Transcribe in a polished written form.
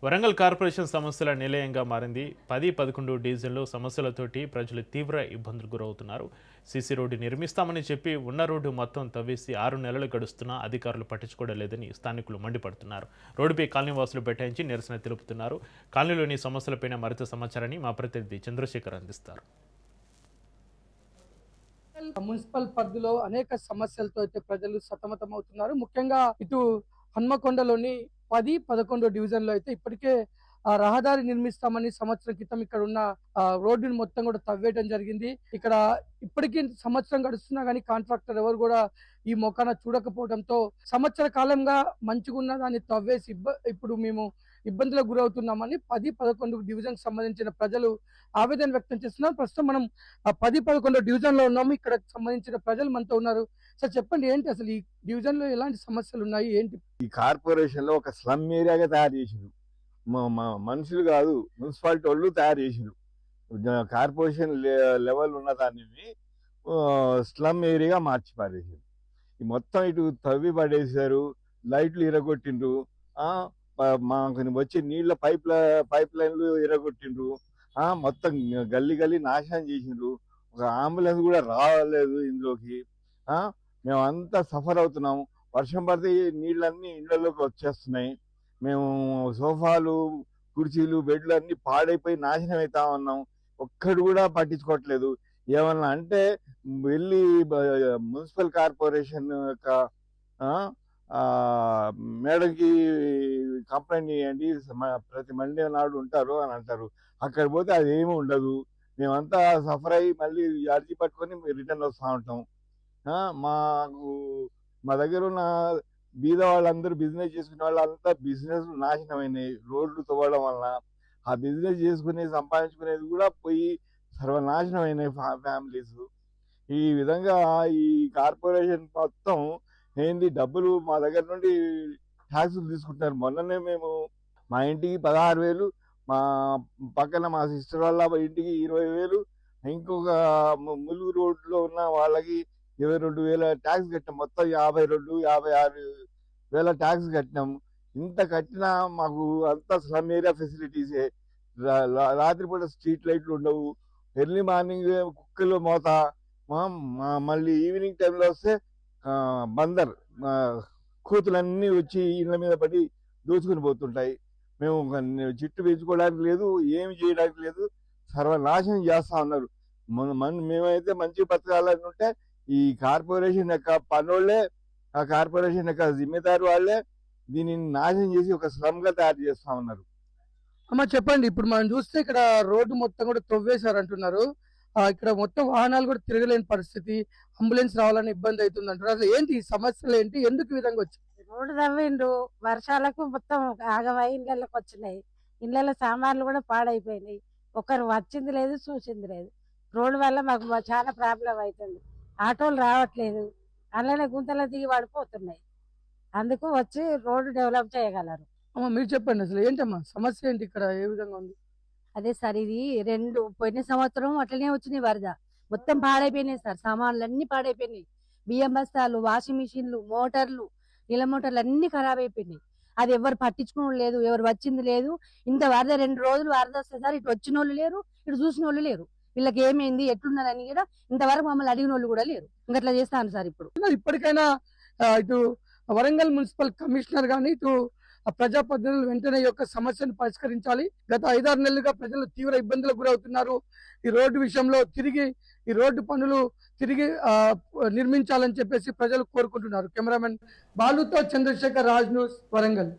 Warangal corporation సమస్యల నిలయంగా మారింది. 10-11 డివిజన్లు సమస్యలతోటి ప్రజలు తీవ్ర ఇబ్బందులు గురవుతున్నారు. సీసీ రోడ్డు నిర్మిస్తామని చెప్పి ఉన్న రోడ్డు మొత్తం తవ్వేసి 6 నెలలు గడుస్తున్నా అధికారులు పట్టించుకోవడం లేదని స్థానికులు మండిపడుతున్నారు. రోడ్డుపై కాలనీవాసులు బైఠాయించి నిరసన తెలుపుతున్నారు. కాలనీలోని సమస్యలపైన మరింత సమాచారాన్ని మా ప్రతినిధి చంద్రశేఖర్ అందిస్తారు. మున్సిపల్ పరిధిలో అనేక సమస్యలతో అయితే ప్రజలు సతమతమవుతున్నారు. ముఖ్యంగా ఇటు హన్మకొండలోని 10-11 డివిజన్లో అయితే ఇప్పటికే రహదారి నిర్మిస్తామని సంవత్సరం క్రితం ఇక్కడ ఉన్న రోడ్డుని మొత్తం కూడా తవ్వేయడం జరిగింది. ఇక్కడ ఇప్పటికీ సంవత్సరం గడుస్తున్నా కానీ కాంట్రాక్టర్ ఎవరు కూడా ఈ మొఖాన చూడకపోవడంతో సంవత్సర కాలంగా మంచిగా ఉన్న దాన్ని తవ్వేసి ఇప్పుడు మేము ఇబ్బందులకు గురవుతున్నామని 10-11 డివిజన్ సంబంధించిన ప్రజలు ఆవేదన వ్యక్తం చేస్తున్నారు. ప్రస్తుతం మనం 10-11 డివిజన్ లో ఉన్నాము. ఇక్కడ సంబంధించిన ప్రజలు మనతో ఉన్నారు. సార్ చెప్పండి, ఏంటి అసలు ఈ డివిజన్ లో ఎలాంటి సమస్యలు ఉన్నాయి, ఏంటి? ఈ కార్పొరేషన్ లో ఒక స్లమ్ ఏరియాగా తయారు చేసిండ్రు. మనుషులు కాదు, మున్సిపాలిటీ వాళ్ళు తయారు చేసిండ్రు. కార్పొరేషన్ లెవెల్ ఉన్న దాన్ని స్లమ్ ఏరియాగా మార్చి పారేసారు. ఈ మొత్తం ఇటు తవ్వి పడేసారు, లైట్లు ఇరగొట్టిండ్రు, మాకు వచ్చే నీళ్ళ పైప్ లైన్లు ఇరగొట్టిండ్రు, మొత్తం గల్లీ గల్లీ నాశనం చేసిండ్రు. ఒక అంబులెన్స్ కూడా రాలేదు ఇందులోకి. మేమంతా సఫర్ అవుతున్నాము. వర్షం పడితే నీళ్ళన్నీ ఇళ్లలోకి వచ్చేస్తున్నాయి. మేము సోఫాలు, కుర్చీలు, బెడ్లు అన్ని పాడైపోయి నాశనం అవుతా ఉన్నాం. ఒక్కడు కూడా పట్టించుకోవట్లేదు. ఏమన్నా అంటే వెళ్ళి మున్సిపల్ కార్పొరేషన్ యొక్క మేడంకి కంప్లైంట్ చేయండి, ప్రతి మండే నాడు ఉంటారు అని అంటారు. అక్కడ పోతే అది ఏమి ఉండదు. మేమంతా సఫర్ అయ్యి మళ్ళీ అర్జీ పట్టుకొని రిటర్న్ వస్తూ ఉంటాం. మా దగ్గర ఉన్న బీద వాళ్ళందరూ బిజినెస్ చేసుకునే వాళ్ళంతా బిజినెస్ నాశనమైనాయి. రోడ్లు తవ్వడం వలన ఆ బిజినెస్ చేసుకుని సంపాదించుకునేది కూడా పోయి సర్వనాశనం అయినాయి ఫ్యామిలీస్. ఈ విధంగా ఈ కార్పొరేషన్ మొత్తం ఏంది, డబ్బులు మా దగ్గర నుండి ట్యాక్సులు తీసుకుంటున్నారు. మొన్ననే మేము మా ఇంటికి 16,000, మా పక్కన మా సిస్టర్ వాళ్ళ ఇంటికి 20,000, ఇంకొక ములుగు రోడ్లో ఉన్న వాళ్ళకి 22,000 ట్యాక్స్ కట్టాం. మొత్తం 52-56,000 ట్యాక్స్ కట్టినాం. ఇంత కట్టినా మాకు అంతా స్లమ్ ఏరియా ఫెసిలిటీసే. రాత్రిపూట స్ట్రీట్ లైట్లు ఉండవు, ఎర్లీ మార్నింగ్ కుక్కలు మోత, మళ్ళీ ఈవినింగ్ టైంలో వస్తే బందర్ కోతులన్నీ వచ్చి ఇళ్ళ మీద పడి దోచుకుని పోతుంటాయి. మేము చిట్టు పెంచుకోవడానికి లేదు, ఏమి చేయడానికి లేదు, సర్వనాశనం చేస్తా ఉన్నారు. మేమైతే మంచి బతకాలని ఉంటే ఈ కార్పొరేషన్ యొక్క పనులే, ఆ కార్పొరేషన్ యొక్క జిమ్మేదారు వాళ్ళే దీనిని నాశనం చేసి ఒక స్లమ్ గా తయారు చేస్తా ఉన్నారు. అమ్మ చెప్పండి, ఇప్పుడు మనం చూస్తే ఇక్కడ రోడ్డు మొత్తం కూడా తవ్వేశారు అంటున్నారు. ఇక్కడ మొత్తం వాహనాలు కూడా తిరగలేని పరిస్థితి, అంబులెన్స్ రావాలని ఇబ్బంది అవుతుంది అంటారు. అసలు ఏంటి ఈ సమస్యలు, ఏంటి, ఎందుకు ఈ విధంగా వచ్చాయి? రోడ్డు తవ్విండు, వర్షాలకు మొత్తం ఆగమై ఇళ్ళకి వచ్చినాయి. ఇళ్ళ సామాన్లు కూడా పాడైపోయినాయి. ఒకరు వచ్చింది లేదు, చూసింది లేదు. రోడ్డు వల్ల మాకు చాలా ప్రాబ్లం అవుతుంది. ఆటోలు రావట్లేదు, అలానే గుంతలు దిగి పడిపోతున్నాయి. అందుకు వచ్చి రోడ్డు డెవలప్ చేయగలరు. అమ్మ మీరు చెప్పండి, అసలు ఏంటమ్మా సమస్య, ఏంటి ఇక్కడ, ఏ విధంగా ఉంది? అదే సార్, ఇది పోయిన సంవత్సరం అట్లనే వచ్చినాయి వరద, మొత్తం పాడైపోయినాయి సార్. సామాన్లు అన్ని పాడైపోయినాయి. బియ్యం బస్తాలు, వాషింగ్ మిషన్లు, మోటార్లు, నీళ్ళ మోటార్లు అన్ని ఖరాబ్ అయిపోయినాయి. అది ఎవరు పట్టించుకుని లేదు, ఎవరు వచ్చింది లేదు. ఇంత వరద 2 రోజులు వరద వస్తే సార్ ఇటు వచ్చిన వాళ్ళు లేరు, ఇటు చూసిన వాళ్ళు లేరు. వీళ్ళకి ఏమైంది, ఎట్లున్నారని కూడా ఇంతవరకు మమ్మల్ని అడిగిన వాళ్ళు కూడా లేరు. ఇంకట్లా చేస్తాను సార్. ఇప్పటికైనా ఇటు వరంగల్ మున్సిపల్ కమిషనర్ గానీ, ఇటు ప్రజాప్రతినిధులు వెంటనే యొక్క సమస్యను పరిష్కరించాలి. గత 5-6 నెలలుగా ప్రజలు తీవ్ర ఇబ్బందులకు గురవుతున్నారు. ఈ రోడ్డు విషయంలో ఈ రోడ్డు పనులు తిరిగి నిర్మించాలని చెప్పేసి ప్రజలు కోరుకుంటున్నారు. కెమెరామెన్ బాలుతో చంద్రశేఖర్, రాజ్ న్యూస్, వరంగల్.